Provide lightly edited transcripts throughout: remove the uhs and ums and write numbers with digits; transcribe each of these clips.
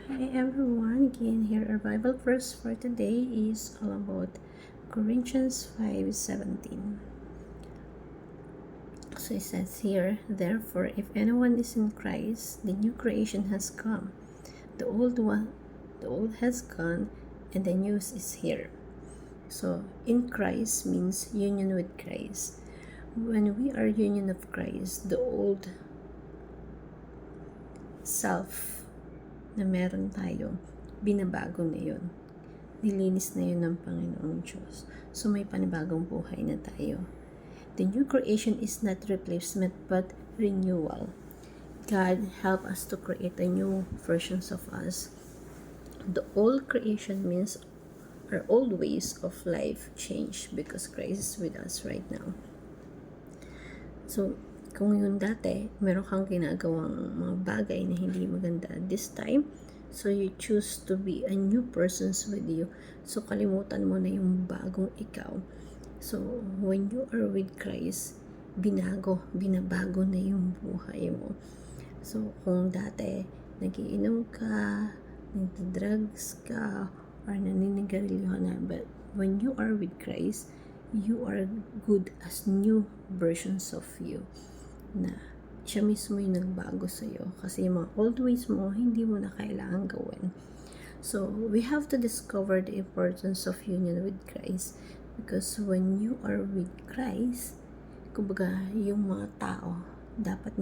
Hi everyone, again here our Bible verse for today is all about Corinthians 5:17. So it says here, therefore if anyone is in Christ, the new creation has come. The old has gone and the new is here. So in Christ means union with Christ. When we are union of Christ, the old self na meron tayo, binabago na yun. Nilinis na yun ng Panginoong Diyos. So may panibagong buhay na tayo. The new creation is not replacement but renewal. God help us to create a new versions of us. The old creation means our old ways of life change because Christ is with us right now. So, kung yun dati, meron kang ginagawang mga bagay na hindi maganda this time, so you choose to be a new person with you. So, kalimutan mo na yung bagong ikaw. So, when you are with Christ, binabago na yung buhay mo. So, kung dati, nagiinom ka, nagda-drugs ka, or naninigarilyo ka na, but when you are with Christ, you are good as new versions of you. Na siya mismo yung nagbago sa'yo. Kasi yung mga old ways mo, hindi mo na kailangan gawin. So, we have to discover the importance of union with Christ. Because when you are with Christ, kumbaga, yung mga tao, dapat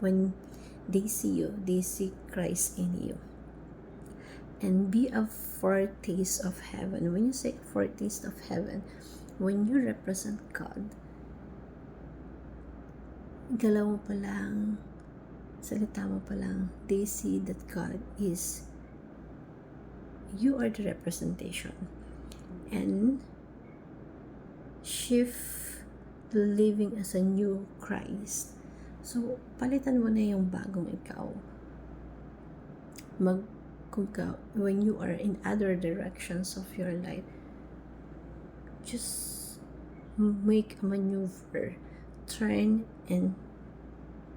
when they see you, they see Christ in you. And be a foretaste of heaven. When you say foretaste of heaven, when you represent God, galaw mo pa lang, salita mo pa lang, they see that God is, you are the representation. And shift to living as a new Christ. So, palitan mo na yung bagong ikaw. When you are in other directions of your life, just make a maneuver, turn and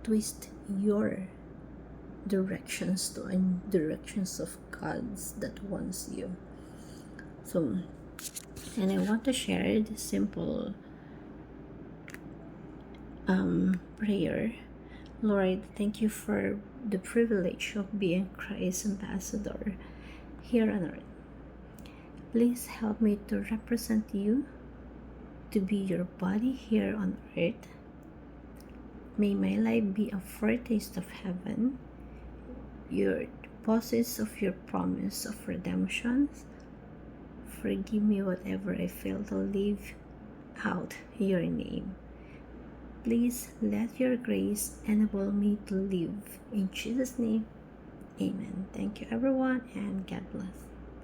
twist your directions to directions of God's that wants you. So, and I want to share this simple prayer. Lord, thank you for the privilege of being Christ's ambassador here on earth. Please help me to represent you, to be your body here on earth. May my life be a foretaste of heaven, your deposits of your promise of redemption. Forgive me whatever I fail to live out your name. Please let your grace enable me to live. In Jesus' name, amen. Thank you everyone and God bless.